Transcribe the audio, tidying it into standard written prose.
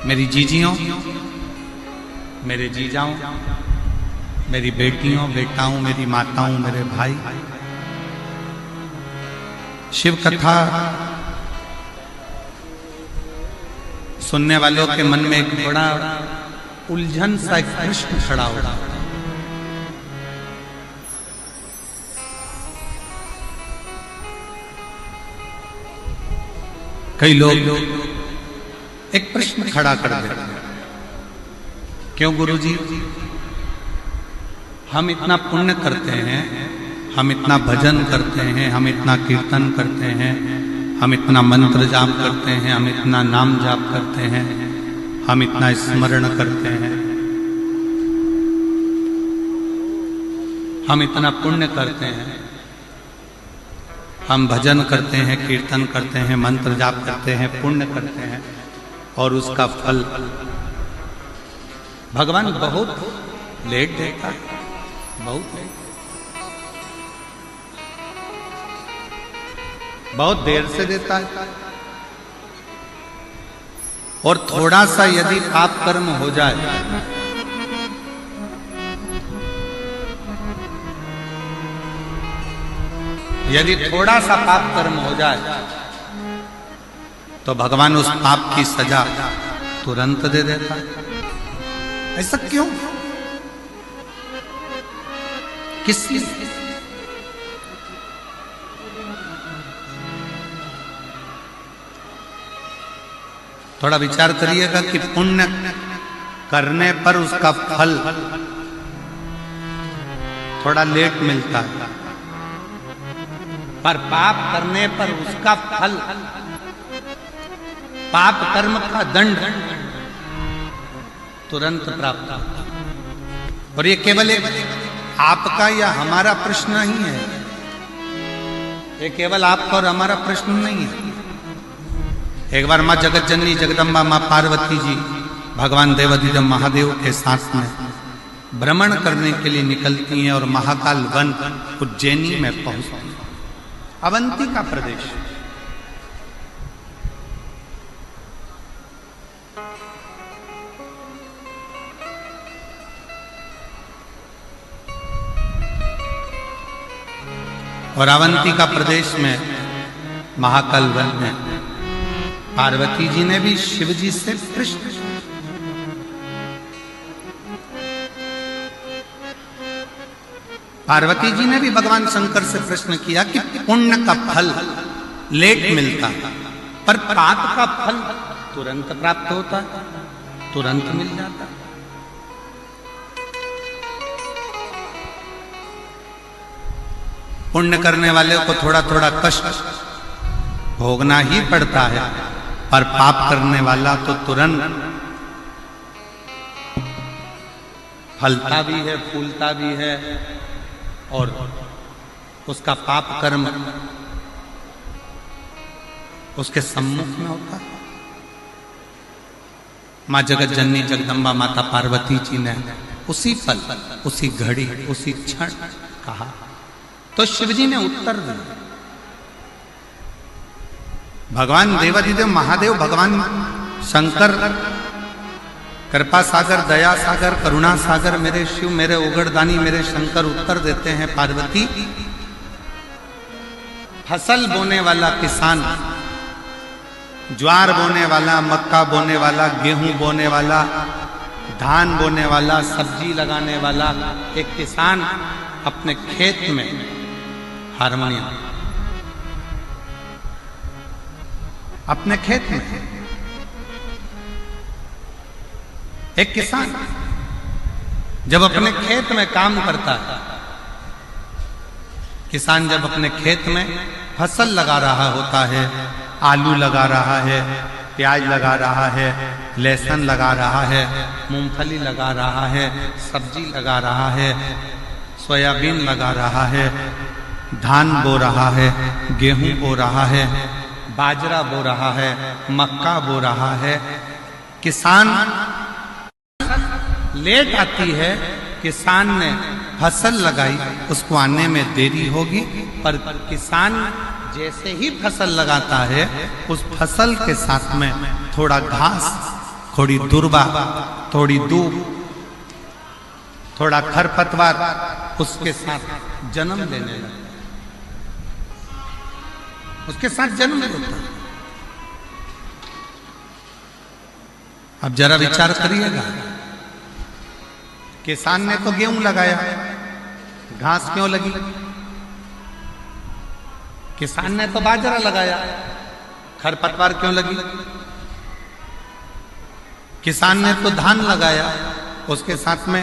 मेरी जीजियों, मेरे जीजाओं, मेरी बेटियों, बेटाओं, मेरी माताओं, मेरे भाई, शिव कथा सुनने वालों के मन में एक बड़ा उलझन सा एक प्रश्न खड़ा हो रहा है। कई लोग एक प्रश्न खड़ा कर देते हैं, क्यों गुरुजी हम इतना पुण्य करते हैं, हम इतना भजन करते हैं, हम इतना कीर्तन करते हैं, हम इतना मंत्र जाप करते हैं, हम इतना नाम जाप करते हैं, हम इतना स्मरण करते हैं, हम इतना पुण्य करते हैं, हम भजन करते हैं, कीर्तन करते हैं, मंत्र जाप करते हैं, पुण्य करते हैं, और उसका फल भगवान बहुत लेट देता है, बहुत लेट, बहुत देर से देता है। और थोड़ा सा यदि पाप कर्म हो जाए यदि थोड़ा सा पाप कर्म हो जाए तो भगवान उस पाप की सजा तुरंत दे देता है। ऐसा क्यों? किस लिए? थोड़ा विचार करिएगा कि पुण्य करने पर उसका फल थोड़ा लेट मिलता है, पर पाप करने पर उसका फल, पाप कर्म का दंड तुरंत प्राप्त होता है। और ये केवल एक आपका या हमारा प्रश्न नहीं है, ये केवल आपका और हमारा प्रश्न नहीं है। एक बार माँ जगत जननी जगदम्बा माँ पार्वती जी भगवान देवाधिदेव महादेव के साथ में भ्रमण करने के लिए निकलती हैं और महाकाल वन उज्जैनी में पहुंचती हैं, अवंती का प्रदेश। और अवंती का प्रदेश में महाकाल वन में पार्वती जी ने भी शिव जी से प्रश्न, पार्वती जी ने भी भगवान शंकर से प्रश्न किया कि पुण्य का फल लेट मिलता है, पर पाप का फल तुरंत प्राप्त होता है, तुरंत मिल जाता है। पुण्य करने वाले को थोड़ा थोड़ा कष्ट भोगना ही पड़ता है, पर पाप करने वाला तो तुरंत फलता भी है, फूलता भी है, और उसका पाप कर्म उसके सम्मुख में होता है। माँ जगत जननी जगदम्बा माता पार्वती जी ने उसी पल, उसी घड़ी, उसी क्षण कहा, तो शिव जी ने उत्तर दिया। भगवान देवाधिदेव महादेव, भगवान शंकर कृपा सागर, दया सागर, करुणा सागर, मेरे शिव, मेरे उगड़दानी, मेरे शंकर उत्तर देते हैं, पार्वती फसल बोने वाला किसान, ज्वार बोने वाला, मक्का बोने वाला, गेहूं बोने वाला, धान बोने वाला, सब्जी लगाने वाला एक किसान अपने खेत में हारमोनियम, अपने खेत में एक किसान जब अपने खेत में काम करता है, किसान जब अपने खेत में फसल लगा रहा होता है, आलू लगा रहा है, प्याज लगा रहा है, लहसुन लगा रहा है, मूंगफली लगा रहा है, सब्जी लगा रहा है, सोयाबीन लगा रहा है, धान बो रहा है, गेहूं बो रहा है, बाजरा बो रहा है, मक्का बो रहा है, किसान लेट आती है, किसान ने फसल लगाई, उसको आने में देरी होगी, पर किसान जैसे ही फसल लगाता है, उस फसल के साथ में थोड़ा घास थोड़ी दुर्वा, थोड़ी दूब, थोड़ा खरपतवार उसके साथ जन्म लेने लगता, उसके साथ जन्म लेता। अब जरा विचार करिएगा, किसान ने तो गेहूं लगाया, घास क्यों लगी? किसान ने तो बाजरा लगाया, खरपतवार क्यों लगी? किसान ने तो धान लगाया, उसके साथ में